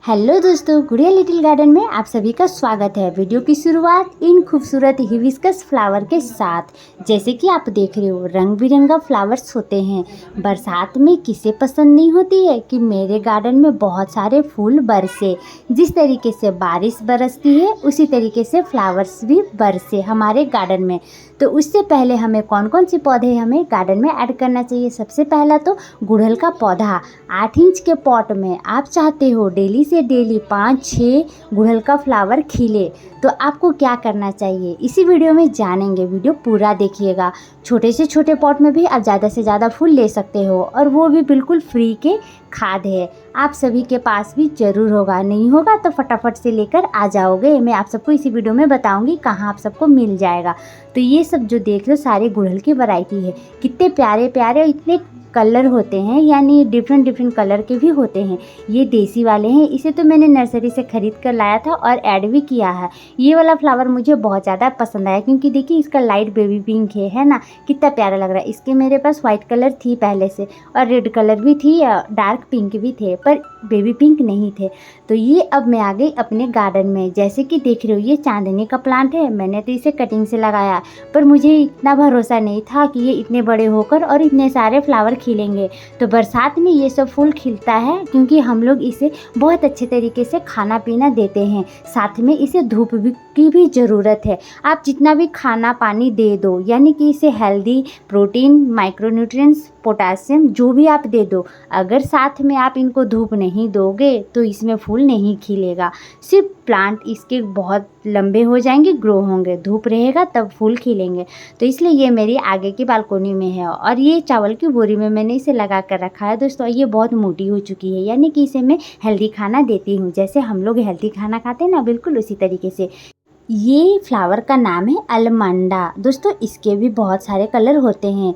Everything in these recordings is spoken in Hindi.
हेलो दोस्तों, गुड़िया लिटिल गार्डन में आप सभी का स्वागत है। वीडियो की शुरुआत इन खूबसूरत हिबिस्कस फ्लावर के साथ। जैसे कि आप देख रहे हो, रंग बिरंगा फ्लावर्स होते हैं। बरसात में किसे पसंद नहीं होती है कि मेरे गार्डन में बहुत सारे फूल बरसे। जिस तरीके से बारिश बरसती है उसी तरीके से फ्लावर्स भी बरसे हमारे गार्डन में। तो उससे पहले हमें कौन कौन से पौधे हमें गार्डन में ऐड करना चाहिए। सबसे पहला तो गुड़हल का पौधा 8 इंच के पॉट में आप चाहते हो डेली से डेली 5-6 गुड़हल का फ्लावर खिले, तो आपको क्या करना चाहिए इसी वीडियो में जानेंगे। वीडियो पूरा देखिएगा। छोटे से छोटे पॉट में भी आप ज़्यादा से ज़्यादा फूल ले सकते हो और वो भी बिल्कुल फ्री के खाद है। आप सभी के पास भी ज़रूर होगा, नहीं होगा तो फटाफट से लेकर आ जाओगे। मैं आप सबको इसी वीडियो में बताऊंगी कहाँ आप सबको मिल जाएगा। तो ये सब जो देख लो सारे गुड़हल की वैरायटी है। कितने प्यारे प्यारे इतने कलर होते हैं, यानी डिफरेंट कलर के भी होते हैं। ये देसी वाले हैं। इसे तो मैंने नर्सरी से ख़रीद कर लाया था और ऐड भी किया है। ये वाला फ्लावर मुझे बहुत ज़्यादा पसंद आया क्योंकि देखिए इसका लाइट बेबी पिंक है ना, कितना प्यारा लग रहा है। इसके मेरे पास वाइट कलर थी पहले से और रेड कलर भी थी, डार्क पिंक भी थे, पर बेबी पिंक नहीं थे। तो ये अब मैं आ गई अपने गार्डन में। जैसे कि देख रहे हो ये चांदनी का प्लांट है। मैंने तो इसे कटिंग से लगाया, पर मुझे इतना भरोसा नहीं था कि ये इतने बड़े होकर और इतने सारे फ्लावर खिलेंगे। तो बरसात में ये सब फूल खिलता है क्योंकि हम लोग इसे बहुत अच्छे तरीके से खाना पीना देते हैं। साथ में इसे धूप की भी ज़रूरत है। आप जितना भी खाना पानी दे दो, यानी कि इसे हेल्दी प्रोटीन, माइक्रोन्यूट्रिएंट्स, पोटासियम जो भी आप दे दो, अगर साथ में आप इनको धूप नहीं दोगे तो इसमें फूल नहीं खिलेगा। सिर्फ प्लांट इसके बहुत लंबे हो जाएंगे, ग्रो होंगे। धूप रहेगा तब फूल खिलेंगे। तो इसलिए ये मेरी आगे की बालकोनी में है और ये चावल की बोरी में मैंने इसे लगा कर रखा है। दोस्तों ये बहुत मोटी हो चुकी है, यानी कि इसे मैं हेल्दी खाना देती हूँ। जैसे हम लोग हेल्दी खाना खाते हैं ना, बिल्कुल उसी तरीके से। ये फ्लावर का नाम है अलमंडा। दोस्तों इसके भी बहुत सारे कलर होते हैं।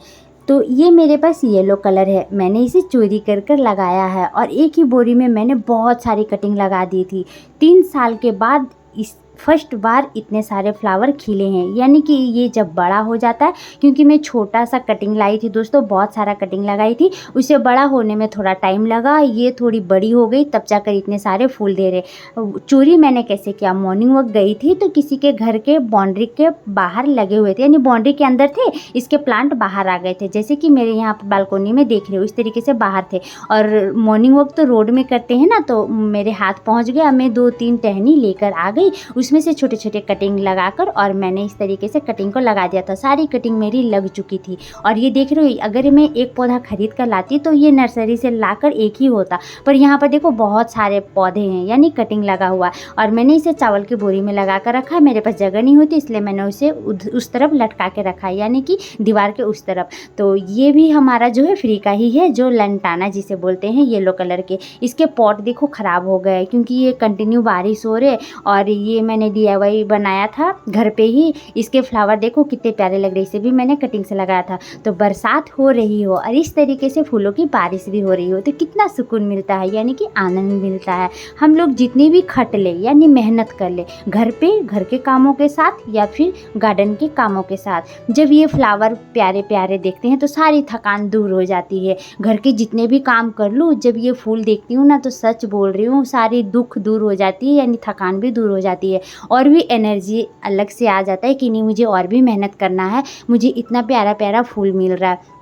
तो ये मेरे पास येलो कलर है। मैंने इसे चोरी कर कर लगाया है और एक ही बोरी में मैंने बहुत सारी कटिंग लगा दी थी। 3 साल के बाद इस फर्स्ट बार इतने सारे फ्लावर खिले हैं, यानी कि ये जब बड़ा हो जाता है, क्योंकि मैं छोटा सा कटिंग लाई थी दोस्तों, बहुत सारा कटिंग लगाई थी, उसे बड़ा होने में थोड़ा टाइम लगा। ये थोड़ी बड़ी हो गई तब जाकर इतने सारे फूल दे रहे। चोरी मैंने कैसे किया, मॉर्निंग वॉक गई थी तो किसी के घर के बाउंड्री के बाहर लगे हुए थे, यानी बाउंड्री के अंदर थे, इसके प्लांट बाहर आ गए थे। जैसे कि मेरे यहाँ पर बालकोनी में देख रहे हो, इस तरीके से बाहर थे। और मॉर्निंग वॉक तो रोड में करते हैं ना, तो मेरे हाथ पहुँच गया। मैं 2-3 टहनी लेकर आ गई, उसमें से छोटे छोटे कटिंग लगाकर और मैंने इस तरीके से कटिंग को लगा दिया था। सारी कटिंग मेरी लग चुकी थी। और ये देख रहे हो, अगर मैं एक पौधा खरीद कर लाती तो ये नर्सरी से लाकर एक ही होता, पर यहाँ पर देखो बहुत सारे पौधे हैं, यानी कटिंग लगा हुआ। और मैंने इसे चावल की बोरी में लगा कर रखा है। मेरे पास जगह नहीं होती इसलिए मैंने उसे उस तरफ लटका के रखा है, यानी कि दीवार के उस तरफ। तो ये भी हमारा जो है फ्री का ही है, जो लंटाना जिसे बोलते हैं, येलो कलर के। इसके पॉट देखो ख़राब हो गए क्योंकि ये कंटिन्यू बारिश हो रहे। और ये मैंने DIY बनाया था घर पे ही। इसके फ्लावर देखो कितने प्यारे लग रहे। इसे भी मैंने कटिंग से लगाया था। तो बरसात हो रही हो और इस तरीके से फूलों की बारिश भी हो रही हो तो कितना सुकून मिलता है, यानी कि आनंद मिलता है। हम लोग जितनी भी खट ले, यानी मेहनत कर ले घर पे, घर के कामों के साथ या फिर गार्डन के कामों के साथ, जब ये फ्लावर प्यारे प्यारे देखते हैं तो सारी थकान दूर हो जाती है। घर के जितने भी काम कर लूँ, जब ये फूल देखती हूँ ना, तो सच बोल रही हूँ, सारी दुख दूर हो जाती है, यानी थकान भी दूर हो जाती है। और भी एनर्जी अलग से आ जाता है कि नहीं मुझे और भी मेहनत करना है, मुझे इतना प्यारा प्यारा फूल मिल रहा है।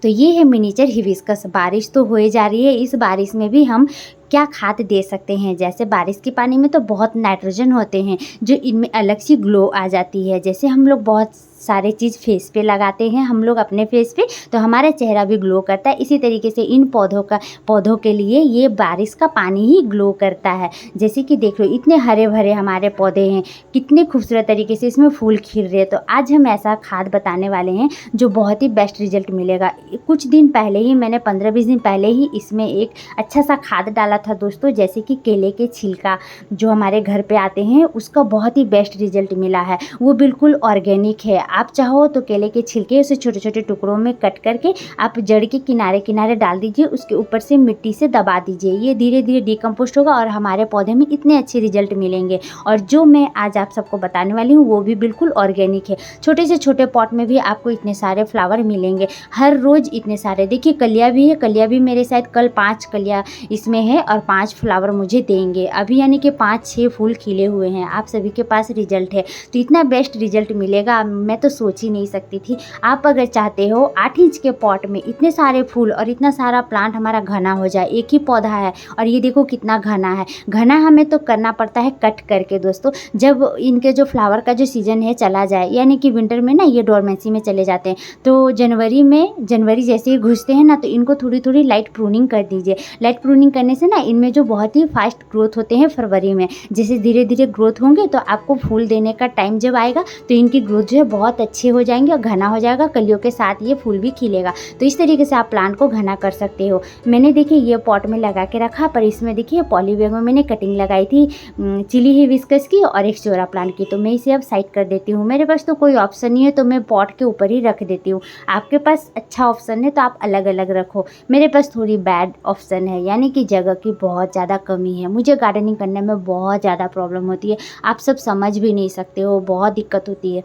तो ये है मिनीचर हिबिस्कस। बारिश तो हो जा रही है, इस बारिश में भी हम क्या खाद दे सकते हैं। जैसे बारिश के पानी में तो बहुत नाइट्रोजन होते हैं, जो इनमें अलग सी ग्लो आ जाती है। जैसे हम लोग बहुत सारे चीज़ फेस पे लगाते हैं, हम लोग अपने फेस पे, तो हमारा चेहरा भी ग्लो करता है। इसी तरीके से इन पौधों के लिए ये बारिश का पानी ही ग्लो करता है। जैसे कि देख लो इतने हरे भरे हमारे पौधे हैं, कितने खूबसूरत तरीके से इसमें फूल खिल रहे हैं। तो आज हम ऐसा खाद बताने वाले हैं जो बहुत ही बेस्ट रिजल्ट मिलेगा। कुछ दिन पहले ही मैंने 15-20 दिन पहले ही इसमें एक अच्छा सा खाद डाला था दोस्तों, जैसे कि केले के छिलका जो हमारे घर पे आते हैं, उसका बहुत ही बेस्ट रिजल्ट मिला है। वो बिल्कुल ऑर्गेनिक है। आप चाहो तो केले के छिलके उसे छोटे छोटे टुकड़ों में कट करके आप जड़ के किनारे किनारे डाल दीजिए, उसके ऊपर से मिट्टी से दबा दीजिए। ये धीरे धीरे डिकम्पोस्ट होगा और हमारे पौधे में इतने अच्छे रिजल्ट मिलेंगे। और जो मैं आज आप सबको बताने वाली हूँ वो भी बिल्कुल ऑर्गेनिक है। छोटे से छोटे पॉट में भी आपको इतने सारे फ्लावर मिलेंगे, हर रोज़ इतने सारे। देखिए कलियाँ भी है, कलियाँ भी मेरे शायद कल 5 कलियाँ इसमें है और 5 फ्लावर मुझे देंगे अभी, यानी कि 5-6 फूल खिले हुए हैं। आप सभी के पास रिजल्ट है, तो इतना बेस्ट रिजल्ट मिलेगा मैं तो सोच ही नहीं सकती थी। आप अगर चाहते हो 8 इंच के पॉट में इतने सारे फूल और इतना सारा प्लांट हमारा घना हो जाए, एक ही पौधा है और ये देखो कितना घना है। घना हमें तो करना पड़ता है कट करके दोस्तों, जब इनके जो फ्लावर का जो सीज़न है चला जाए, यानी कि विंटर में ना ये डोरमेंसी में चले जाते हैं, तो जनवरी जैसे ही घुसते हैं ना, तो इनको थोड़ी थोड़ी लाइट प्रूनिंग कर दीजिए। लाइट प्रूनिंग करने से ना इनमें जो बहुत ही फास्ट ग्रोथ होते हैं फरवरी में, जैसे धीरे धीरे ग्रोथ होंगे तो आपको फूल देने का टाइम जब आएगा तो इनकी ग्रोथ जो है बहुत अच्छे हो जाएंगे और घना हो जाएगा, कलियों के साथ ये फूल भी खिलेगा। तो इस तरीके से आप प्लांट को घना कर सकते हो। मैंने देखिए ये पॉट में लगा के रखा, पर इसमें देखिए पॉली बैग में मैंने कटिंग लगाई थी चिली हिबिस्कस की और एक एक्सोरा प्लांट की, तो मैं इसे अब साइड कर देती हूँ। मेरे पास तो कोई ऑप्शन नहीं है तो मैं पॉट के ऊपर ही रख देती हूँ। आपके पास अच्छा ऑप्शन है तो आप अलग अलग रखो, मेरे पास थोड़ी बैड ऑप्शन है, यानी कि जगह की बहुत ज़्यादा कमी है। मुझे गार्डनिंग करने में बहुत ज़्यादा प्रॉब्लम होती है, आप सब समझ भी नहीं सकते हो, बहुत दिक्कत होती है।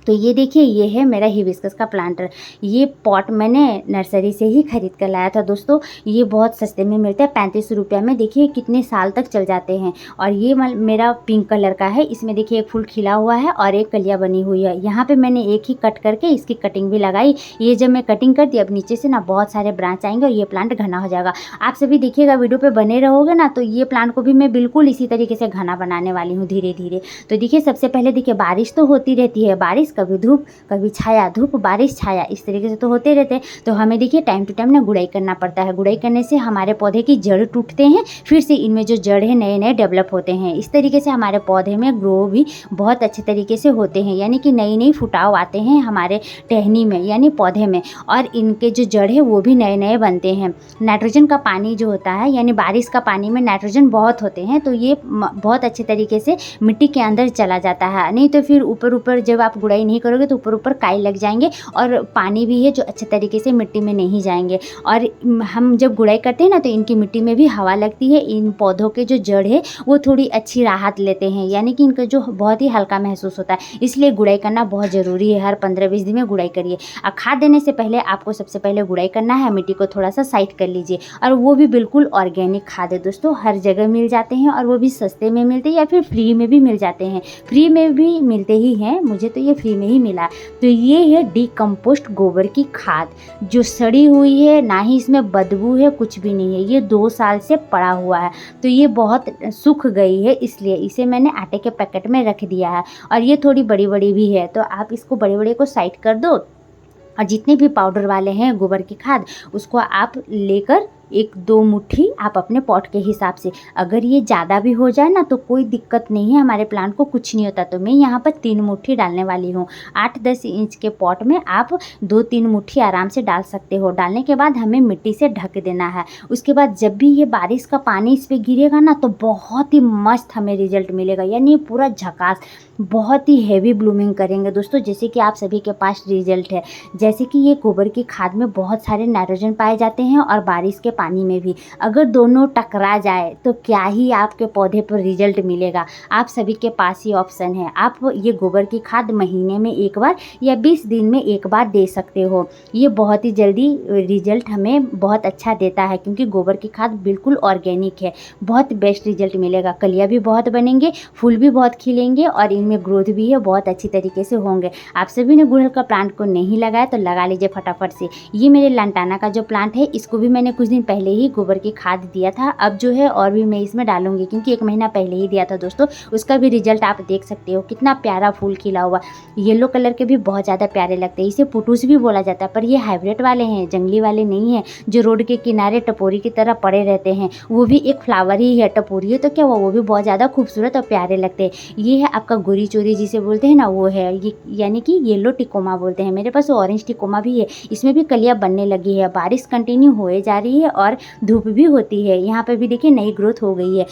तो ये देखिए ये है मेरा हिबिस्कस का प्लांटर। ये पॉट मैंने नर्सरी से ही ख़रीद कर लाया था दोस्तों, ये बहुत सस्ते में मिलता है 35 रुपये में। देखिए कितने साल तक चल जाते हैं। और ये मेरा पिंक कलर का है, इसमें देखिए एक फूल खिला हुआ है और एक कलियाँ बनी हुई है। यहाँ पे मैंने एक ही कट करके इसकी कटिंग भी लगाई। ये जब मैं कटिंग कर दी अब नीचे से ना बहुत सारे ब्रांच आएंगे और ये प्लांट घना हो जाएगा। आप सभी देखिएगा वीडियो पर बने रहोगे ना, तो ये प्लांट को भी मैं बिल्कुल इसी तरीके से घना बनाने वाली हूँ धीरे धीरे। तो देखिए सबसे पहले देखिए बारिश तो होती रहती है, बारिश कभी धूप कभी छाया, धूप बारिश छाया, इस तरीके से तो होते रहते हैं। तो हमें देखिए टाइम टू टाइम ना गुड़ाई करना पड़ता है। गुड़ाई करने से हमारे पौधे की जड़ टूटते हैं, फिर से इनमें जो जड़ है नए नए डेवलप होते हैं। इस तरीके से हमारे पौधे में ग्रो भी बहुत अच्छे तरीके से होते हैं, यानी कि नई नई फुटाव आते हैं हमारे टहनी में यानी पौधे में, और इनके जो जड़ है वो भी नए नए बनते हैं। नाइट्रोजन का पानी जो होता है, यानी बारिश का पानी में नाइट्रोजन बहुत होते हैं, तो ये बहुत अच्छे तरीके से मिट्टी के अंदर चला जाता है। नहीं तो फिर ऊपर ऊपर जब आप गुड़ाई नहीं करोगे तो ऊपर ऊपर काई लग जाएंगे और पानी भी है जो अच्छे तरीके से मिट्टी में नहीं जाएंगे। और हम जब गुड़ाई करते हैं ना तो इनकी मिट्टी में भी हवा लगती है, इन पौधों के जो जड़ है वो थोड़ी अच्छी राहत लेते हैं, यानी कि इनका जो बहुत ही हल्का महसूस होता है। इसलिए गुड़ाई करना बहुत ज़रूरी है, हर 15-20 दिन में गुड़ाई करिए। और खाद देने से पहले आपको सबसे पहले गुड़ाई करना है, मिट्टी को थोड़ा सा साइड कर लीजिए। और वो भी बिल्कुल ऑर्गेनिक खाद है दोस्तों, हर जगह मिल जाते हैं और वो भी सस्ते में मिलते हैं या फिर फ्री में भी मिल जाते हैं। फ्री में भी मिलते ही हैं, मुझे तो ये फ्री में ही मिला। तो ये है डिकम्पोस्ट गोबर की खाद, जो सड़ी हुई है, ना ही इसमें बदबू है, कुछ भी नहीं है। ये 2 साल से पड़ा हुआ है, तो ये बहुत सूख गई है, इसलिए इसे मैंने आटे के पैकेट में रख दिया है। और ये थोड़ी बड़ी बड़ी भी है, तो आप इसको बड़े बड़े को साइड कर दो। और जितने भी पाउडर वाले हैं गोबर की खाद, उसको आप लेकर 1-2 मुट्ठी आप अपने पॉट के हिसाब से, अगर ये ज़्यादा भी हो जाए ना तो कोई दिक्कत नहीं है, हमारे प्लांट को कुछ नहीं होता। तो मैं यहाँ पर 3 मुट्ठी डालने वाली हूँ। 8-10 इंच के पॉट में आप 2-3 मुट्ठी आराम से डाल सकते हो। डालने के बाद हमें मिट्टी से ढक देना है। उसके बाद जब भी ये बारिश का पानी इस पर गिरेगा ना तो बहुत ही मस्त हमें रिजल्ट मिलेगा, यानी पूरा झकास, बहुत ही हैवी ब्लूमिंग करेंगे दोस्तों, जैसे कि आप सभी के पास रिजल्ट है। जैसे कि ये गोबर की खाद में बहुत सारे नाइट्रोजन पाए जाते हैं और बारिश के पानी में भी, अगर दोनों टकरा जाए तो क्या ही आपके पौधे पर रिजल्ट मिलेगा। आप सभी के पास ही ऑप्शन है, आप ये गोबर की खाद महीने में 1 बार या 20 दिन में 1 बार दे सकते हो। ये बहुत ही जल्दी रिजल्ट हमें बहुत अच्छा देता है, क्योंकि गोबर की खाद बिल्कुल ऑर्गेनिक है, बहुत बेस्ट रिजल्ट मिलेगा। कलियाँ भी बहुत बनेंगे, फूल भी बहुत खिलेंगे और इनमें ग्रोथ भी है, बहुत अच्छी तरीके से होंगे। आप सभी ने गुड़हल का प्लांट को नहीं लगाया तो लगा लीजिए फटाफट से। ये मेरे लंटाना का जो प्लांट है, इसको भी मैंने कुछ दिन पहले ही गोबर की खाद दिया था। अब जो है और भी मैं इसमें डालूंगी, क्योंकि 1 महीना पहले ही दिया था दोस्तों। उसका भी रिजल्ट आप देख सकते हो, कितना प्यारा फूल खिला हुआ। येलो कलर के भी बहुत ज़्यादा प्यारे लगते हैं, इसे पुटूस भी बोला जाता है, पर ये हाइब्रिड वाले हैं, जंगली वाले नहीं हैं जो रोड के किनारे टपोरी की तरह पड़े रहते हैं। वो भी एक फ्लावर ही है, टपोरी है तो क्या हुआ, वो भी बहुत ज़्यादा खूबसूरत और प्यारे लगते हैं। ये है आपका गोरी चोरी जिसे बोलते हैं ना, वो है ये, यानी कि येलो टिकोमा बोलते हैं। मेरे पास ऑरेंज टिकोमा भी है, इसमें भी कलियाँ बनने लगी है। बारिश कंटिन्यू होए जा रही है और धूप भी होती है। यहाँ पे भी देखिए नई ग्रोथ हो गई है।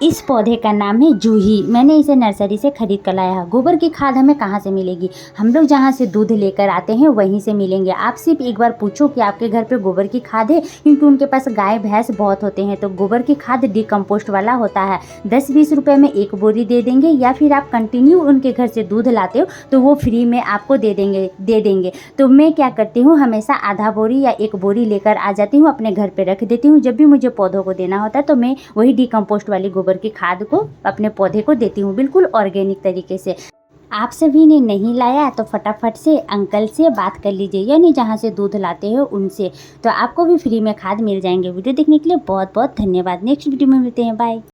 इस पौधे का नाम है जूही। मैंने इसे नर्सरी से खरीद कर लाया है। गोबर की खाद हमें कहाँ से मिलेगी? हम लोग जहाँ से दूध लेकर आते हैं वहीं से मिलेंगे। आप सिर्फ एक बार पूछो कि आपके घर पे गोबर की खाद है, क्योंकि उनके पास गाय भैंस बहुत होते हैं। तो गोबर की खाद डिकम्पोस्ट वाला होता है। 10-20 रुपये में एक बोरी दे देंगे, या फिर आप कंटिन्यू उनके घर से दूध लाते हो तो वो फ्री में आपको दे देंगे। तो मैं क्या करती हूँ, हमेशा आधा बोरी या एक बोरी लेकर आ जाती हूँ, अपने घर पे रख देती हूँ। जब भी मुझे पौधों को देना होता है तो मैं वही डिकम्पोस्ट वाली गोबर की खाद को अपने पौधे को देती हूँ, बिल्कुल ऑर्गेनिक तरीके से। आप सभी ने नहीं लाया तो फटाफट से अंकल से बात कर लीजिए, यानी जहाँ से दूध लाते हो उनसे, तो आपको भी फ्री में खाद मिल जाएंगे। वीडियो देखने के लिए बहुत बहुत धन्यवाद। नेक्स्ट वीडियो में मिलते हैं, बाय।